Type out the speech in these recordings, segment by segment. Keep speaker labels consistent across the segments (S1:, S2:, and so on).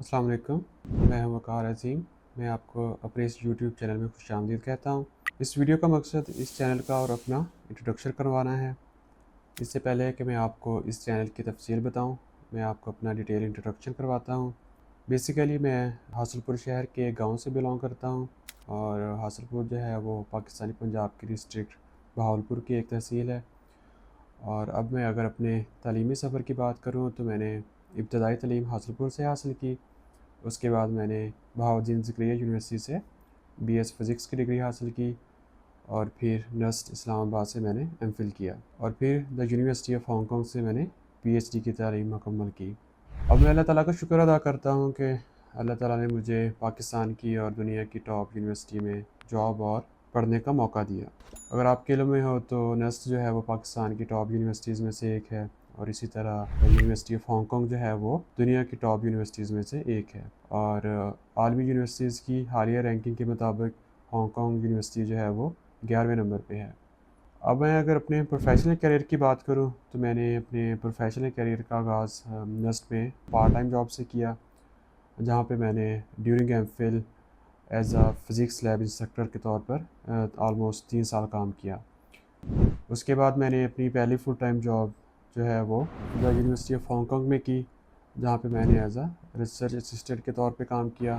S1: अस्सलाम वालेकुम। मैं हूं वक़ार अज़ीम। मैं आपको अपने इस यूट्यूब चैनल में खुशामदीद कहता हूं। इस वीडियो का मकसद इस चैनल का और अपना इंट्रोडक्शन करवाना है। इससे पहले कि मैं आपको इस चैनल की तफसील बताऊं, मैं आपको अपना डिटेल इंट्रोडक्शन करवाता हूं। बेसिकली मैं हासलपुर शहर के एक गाँव से बिलोंग करता हूँ और हासलपुर जो है वो पाकिस्तानी पंजाब की डिस्ट्रिक्ट बहावलपुर की एक तहसील है। और अब मैं अगर अपने तालीमी सफ़र की बात करूँ तो मैंने इब्तदाई तालीम हासलपुर से हासिल की। उसके बाद मैंने बहाउद्दीन ज़करिया यूनिवर्सिटी से बीएस फ़िज़िक्स की डिग्री हासिल की और फिर नस्ट इस्लामाबाद से मैंने एमफ़िल किया और फिर द यूनिवर्सिटी ऑफ हांगकांग से मैंने पीएचडी की तालीम मुकम्मल की। अब मैं अल्लाह ताला का शुक्र अदा करता हूँ कि अल्लाह ताला ने मुझे पाकिस्तान की और दुनिया की टॉप यूनिवर्सिटी में जॉब और पढ़ने का मौका दिया। अगर आपके इल्म में हो तो नस्ट जो है वो पाकिस्तान की टॉप यूनिवर्सिटीज़ में से एक है और इसी तरह यूनिवर्सिटी ऑफ हांगकांग जो है वो दुनिया की टॉप यूनिवर्सिटीज़ में से एक है। और आलमी यूनिवर्सिटीज़ की हालिया रैंकिंग के मुताबिक हांगकांग यूनिवर्सिटी जो है वो 11वें नंबर पे है। अब मैं अगर अपने प्रोफेशनल करियर की बात करूं तो मैंने अपने प्रोफेशनल करियर का आगाज़ नस्ट में पार्ट टाइम जॉब से किया, जहां पे मैंने during MPhil as a physics lab instructor के तौर पर ऑलमोस्ट 3 साल काम किया। उसके बाद मैंने अपनी पहली फुल टाइम जॉब जो है वो द यूनिवर्सिटी ऑफ हांगकांग में की, जहाँ पे मैंने एज अ रिसर्च असिस्टेंट के तौर पे काम किया।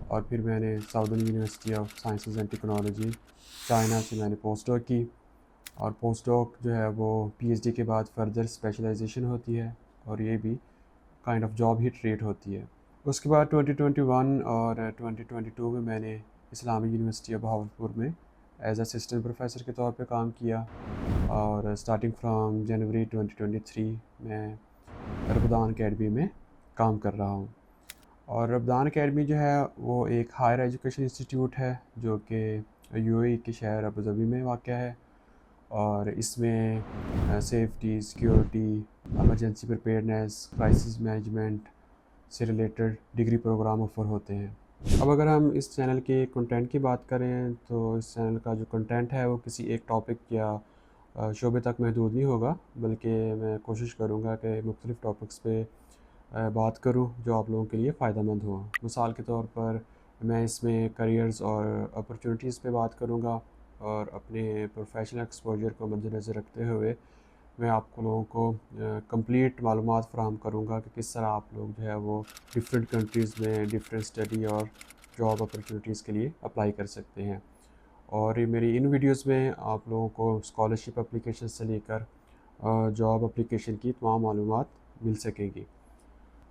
S1: और फिर मैंने southern university of sciences and technology China से मैंने पोस्ट डॉक की। और पोस्ट डॉक जो है वो पीएचडी के बाद फर्दर स्पेशलाइजेशन होती है और ये भी kind of job he treat होती है। उसके बाद 2021 और 2022 में मैंने इस्लामी यूनिवर्सिटी ऑफ बहावलपुर में एज असिस्टेंट प्रोफेसर के तौर पे काम किया। और स्टार्टिंग फ्रॉम जनवरी 2023 मैं रमदान अकेडमी में काम कर रहा हूँ। और रमदान अकेडमी जो है वो एक हायर एजुकेशन इंस्टीट्यूट है जो कि यूएई के शहर अबू धाबी में वाक़या है। और इसमें safety, security, emergency preparedness, crisis management से रिलेटेड डिग्री प्रोग्राम ऑफ़र होते हैं। अब अगर हम इस चैनल के कंटेंट की बात करें तो इस चैनल का जो कंटेंट है वो किसी एक टॉपिक या शोबे तक महदूद नहीं होगा, बल्कि मैं कोशिश करूँगा कि मुख्तलिफ़ टॉपिक्स पे बात करूँ जो आप लोगों के लिए फ़ायदेमंद हो। मिसाल के तौर पर मैं इसमें करियर्स और अपॉर्चुनिटीज़ पे बात करूँगा और अपने प्रोफेशनल एक्सपोजर को मद्देनज़र रखते हुए मैं आप लोगों को कंप्लीट मालूमात फ़राहम करूँगा कि किस तरह आप लोग जो है वो डिफरेंट कंट्रीज़ में डिफरेंट स्टडी और जॉब अपॉर्चुनिटीज़ के लिए अप्लाई कर सकते हैं। और ये मेरी इन वीडियोस में आप लोगों को स्कॉलरशिप एप्लीकेशन से लेकर जॉब एप्लीकेशन की तमाम मालूमात मिल सकेंगी।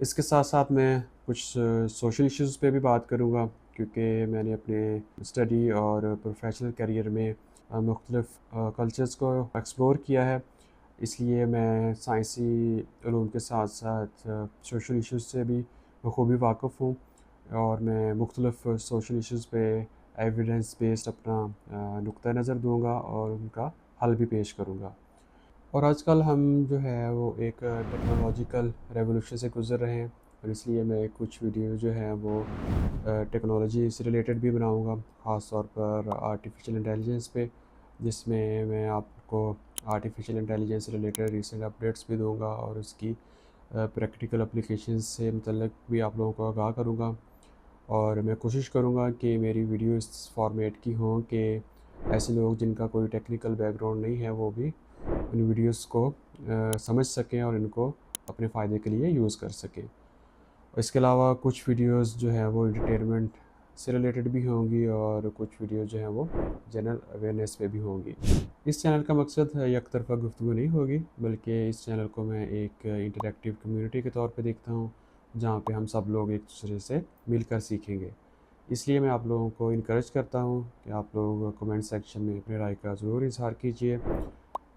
S1: इसके साथ साथ मैं कुछ सोशल इश्यूज़ पे भी बात करूँगा, क्योंकि मैंने अपने स्टडी और प्रोफेशनल करियर में मुख्तलिफ़ कल्चर्स को एक्सप्लोर किया है। इसलिए मैं साइंसी उलूम के साथ साथ सोशल इश्यूज़ से भी बखूबी वाक़िफ़ हूँ और मैं मुख्तलिफ़ सोशल इश्यूज़ पे एविडेंस बेस्ड अपना नुक्ता नज़र दूँगा और उनका हल भी पेश करूँगा। और आजकल हम जो है वो एक टेक्नोलॉजिकल रेवोल्यूशन से गुज़र रहे हैं और इसलिए मैं कुछ वीडियो जो है वो टेक्नोलॉजी से रिलेटेड भी बनाऊँगा, ख़ास तौर पर आर्टिफिशियल इंटेलिजेंस पे, जिसमें मैं आपको आर्टिफिशियल इंटेलिजेंस से रिलेटेड रीसेंट अपडेट्स भी दूँगा और उसकी प्रैक्टिकल एप्लीकेशंस से मुतल्लिक़ भी आप लोगों को आगाह करूँगा। और मैं कोशिश करूँगा कि मेरी वीडियो इस फॉर्मेट की हों कि ऐसे लोग जिनका कोई टेक्निकल बैकग्राउंड नहीं है वो भी इन वीडियोस को समझ सकें और इनको अपने फ़ायदे के लिए यूज़ कर सकें। इसके अलावा कुछ वीडियोस जो हैं वो एंटरटेनमेंट से रिलेटेड भी होंगी और कुछ वीडियो जो हैं वो जनरल अवेयरनेस पे भी होंगी। इस चैनल का मकसद एक तरफ़ा गुफ्तगू नहीं होगी, बल्कि इस चैनल को मैं एक इंटरैक्टिव कम्युनिटी के तौर पे देखता हूँ, जहाँ पे हम सब लोग एक दूसरे से मिलकर सीखेंगे। इसलिए मैं आप लोगों को इनकरेज करता हूँ कि आप लोग कमेंट सेक्शन में अपनी राय का ज़रूर इज़हार कीजिए।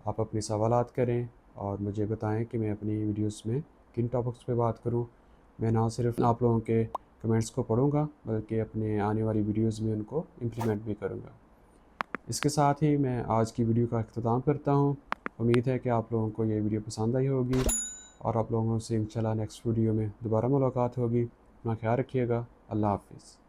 S1: आप अपने सवालात करें और मुझे बताएं कि मैं अपनी वीडियोस में किन टॉपिक्स पे बात करूं। मैं ना सिर्फ आप लोगों के कमेंट्स को पढ़ूंगा बल्कि अपने आने वाली वीडियोस में उनको इम्प्लीमेंट भी करूंगा। इसके साथ ही मैं आज की वीडियो का अख्ताम करता हूं। उम्मीद है कि आप लोगों को ये वीडियो पसंद आई होगी और आप लोगों से इंशाल्लाह नेक्स्ट वीडियो में दोबारा मुलाकात होगी। अपना ख्याल रखिएगा। अल्लाह हाफ़िज़।